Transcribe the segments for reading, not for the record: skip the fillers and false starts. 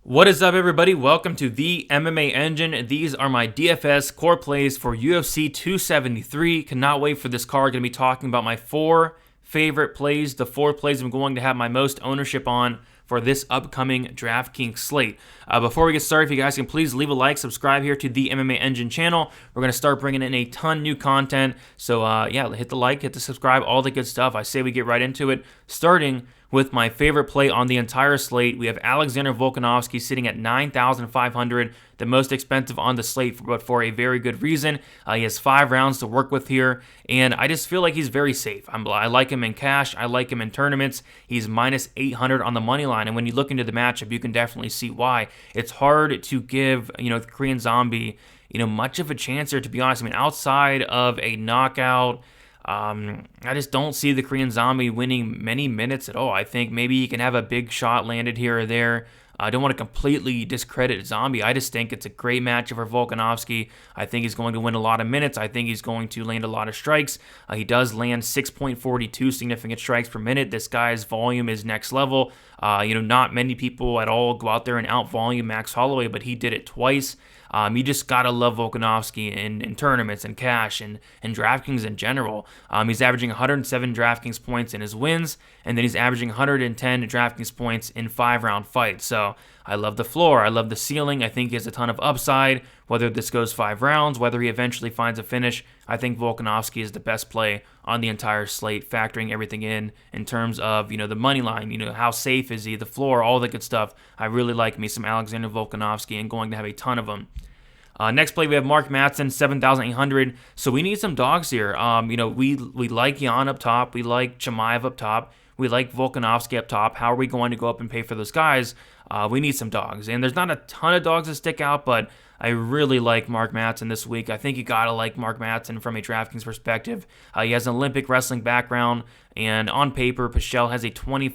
What is up, everybody? Welcome to the MMA Engine. These are my DFS Core Plays for UFC 273. Cannot wait for this card. Going to be talking about my 4 favorite plays, the 4 plays I'm going to have my most ownership on for this upcoming DraftKings slate. Before we get started, if you guys can please leave a like, subscribe here to the MMA Engine channel. We're going to start bringing in a ton new content. So yeah, hit the like, hit the subscribe, all the good stuff. I say we get right into it, starting with my favorite play on the entire slate. We have Alexander Volkanovski sitting at 9,500, the most expensive on the slate, but for a very good reason. He has 5 rounds to work with here, and I just feel like he's very safe. I like him in cash. I like him in tournaments. He's minus 800 on the money line, and when you look into the matchup, you can definitely see why. It's hard to give, the Korean Zombie, much of a chance here, to be honest. I mean, outside of a knockout, I just don't see the Korean Zombie winning many minutes at all. I think maybe he can have a big shot landed here or there. I don't want to completely discredit Zombie. I just think it's a great matchup for Volkanovski. I think he's going to win a lot of minutes. I think he's going to land a lot of strikes. He does land 6.42 significant strikes per minute. This guy's volume is next level. Not many people at all go out there and out volume Max Holloway, but he did it twice. You just gotta love Volkanovski in tournaments and cash and DraftKings in general. He's averaging 107 DraftKings points in his wins, and then he's averaging 110 DraftKings points in 5-round fights. So I love the floor. I love the ceiling. I think he has a ton of upside. Whether this goes 5 rounds, whether he eventually finds a finish, I think Volkanovski is the best play on the entire slate, factoring everything in terms of, the money line, how safe is he, the floor, all the good stuff. I really like me some Alexander Volkanovski and going to have a ton of them. Next play, we have Mark Madsen, 7,800. So we need some dogs here. We like Jan up top. We like Chimaev up top. We like Volkanovski up top. How are we going to go up and pay for those guys? We need some dogs. And there's not a ton of dogs that stick out, but I really like Mark Madsen this week. I think you got to like Mark Madsen from a DraftKings perspective. He has an Olympic wrestling background, and on paper, Pichel has a 25%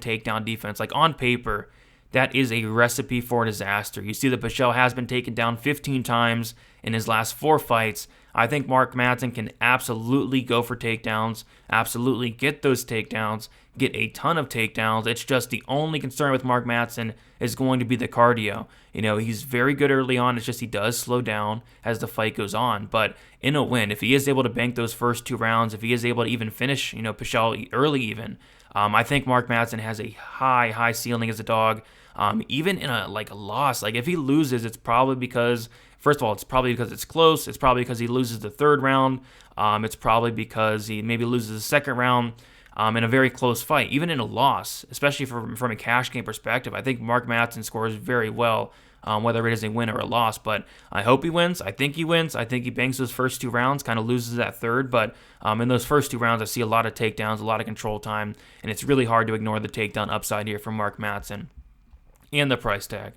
takedown defense. Like, on paper, that is a recipe for disaster. You see that Pichel has been taken down 15 times in his last 4 fights. I think Mark Madsen can absolutely go for takedowns, absolutely get those takedowns, get a ton of takedowns. It's just the only concern with Mark Madsen is going to be the cardio. He's very good early on. It's just he does slow down as the fight goes on. But in a win, if he is able to bank those first 2 rounds, if he is able to even finish, Pichel early even, I think Mark Madsen has a high ceiling as a dog. Even in a loss, if he loses, it's probably because, first of all, it's probably because it's close. It's probably because he loses the 3rd round. It's probably because he maybe loses the 2nd round in a very close fight. Even in a loss, especially from a cash game perspective, I think Mark Madsen scores very well, whether it is a win or a loss. But I hope he wins. I think he wins. I think he bangs those first 2 rounds, kind of loses that 3rd. But in those first 2 rounds, I see a lot of takedowns, a lot of control time, and it's really hard to ignore the takedown upside here from Mark Madsen and the price tag.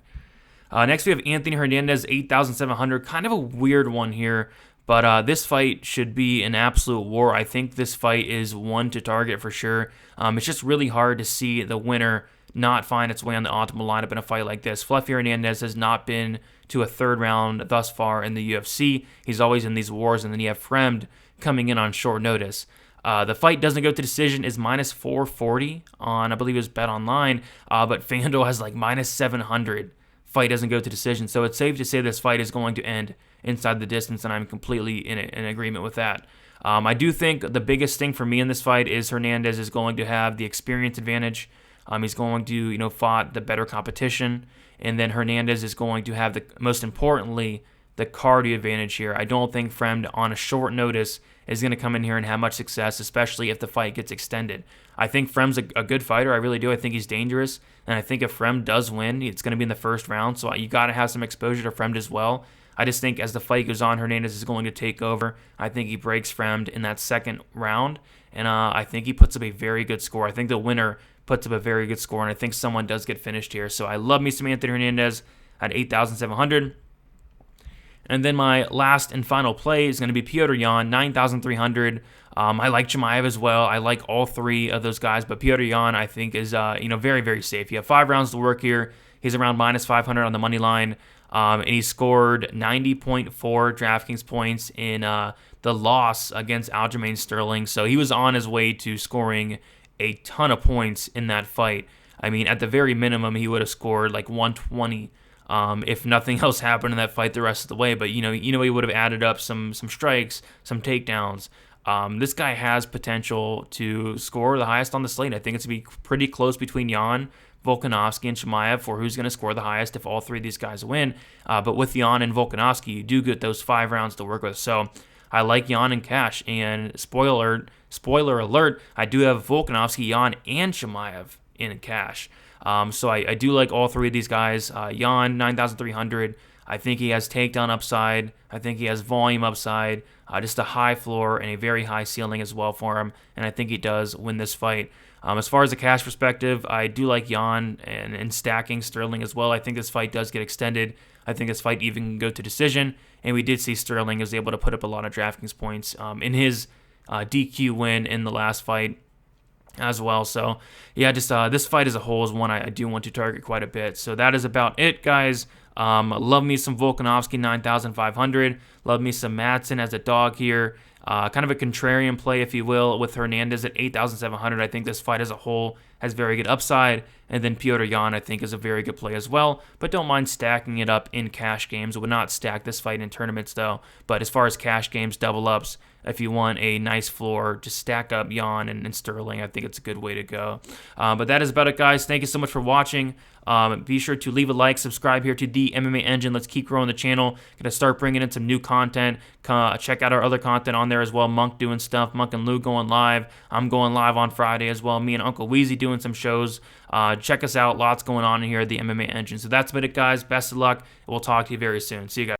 Next, we have Anthony Hernandez, 8,700. Kind of a weird one here, but this fight should be an absolute war. I think this fight is one to target for sure. It's just really hard to see the winner not find its way on the optimal lineup in a fight like this. Fluffy Hernandez has not been to a 3rd round thus far in the UFC. He's always in these wars, and then you have Fremd coming in on short notice. The fight doesn't go to decision is minus 440 on, I believe it was Bet Online, but FanDuel has minus 700. Fight doesn't go to decision, so it's safe to say this fight is going to end inside the distance, and I'm completely in agreement with that. I do think the biggest thing for me in this fight is Hernandez is going to have the experience advantage. He's going to, fought the better competition, and then Hernandez is going to have most importantly, the cardio advantage here. I don't think Fremd on a short notice is going to come in here and have much success, especially if the fight gets extended. I think Fremd's a good fighter. I really do. I think he's dangerous, and I think if Fremd does win, it's going to be in the 1st round, so you got to have some exposure to Fremd as well. I just think as the fight goes on, Hernandez is going to take over. I think he breaks Fremd in that 2nd round, and I think he puts up a very good score. I think the winner puts up a very good score, and I think someone does get finished here. So I love me some Anthony Hernandez at 8,700. And then my last and final play is going to be Petr Yan, 9,300. I like Chimaev as well. I like all 3 of those guys, but Petr Yan I think is very, very safe. You have 5 rounds to work here. He's around minus 500 on the money line, and he scored 90.4 DraftKings points in the loss against Aljamain Sterling. So he was on his way to scoring a ton of points in that fight. I mean, at the very minimum, he would have scored like 120 if nothing else happened in that fight the rest of the way. But he would have added up some strikes, some takedowns. This guy has potential to score the highest on the slate. I think it's going to be pretty close between Jan, Volkanovski, and Chimaev for who's going to score the highest if all three of these guys win. But with Jan and Volkanovski, you do get those 5 rounds to work with. So I like Jan in cash. And spoiler alert, I do have Volkanovski, Jan, and Chimaev in cash. So I do like all three of these guys. Jan, 9,300. I think he has takedown upside. I think he has volume upside. Just a high floor and a very high ceiling as well for him. And I think he does win this fight. As far as the cash perspective, I do like Jan and stacking Sterling as well. I think this fight does get extended. I think this fight even can go to decision. And we did see Sterling was able to put up a lot of DraftKings points in his DQ win in the last fight as well. So yeah, just this fight as a whole is one I do want to target quite a bit. So that is about it, guys. Love me some Volkanovski, 9,500. Love me some Madsen as a dog here. Kind of a contrarian play, if you will, with Hernandez at 8,700. I think this fight as a whole has very good upside. And then Petr Yan, I think, is a very good play as well. But don't mind stacking it up in cash games. I would not stack this fight in tournaments, though. But as far as cash games, double ups, if you want a nice floor, just stack up Jan and Sterling. I think it's a good way to go. But that is about it, guys. Thank you so much for watching. Be sure to leave a like, subscribe here to the MMA Engine. Let's keep growing the channel. Gonna start bringing in some new content. Check out our other content on there as well. Monk doing stuff. Monk and Lou going live. I'm going live on Friday as well. Me and Uncle Weezy doing some shows. Check us out. Lots going on in here at the MMA Engine. So that's about it, guys. Best of luck. We'll talk to you very soon. See you guys.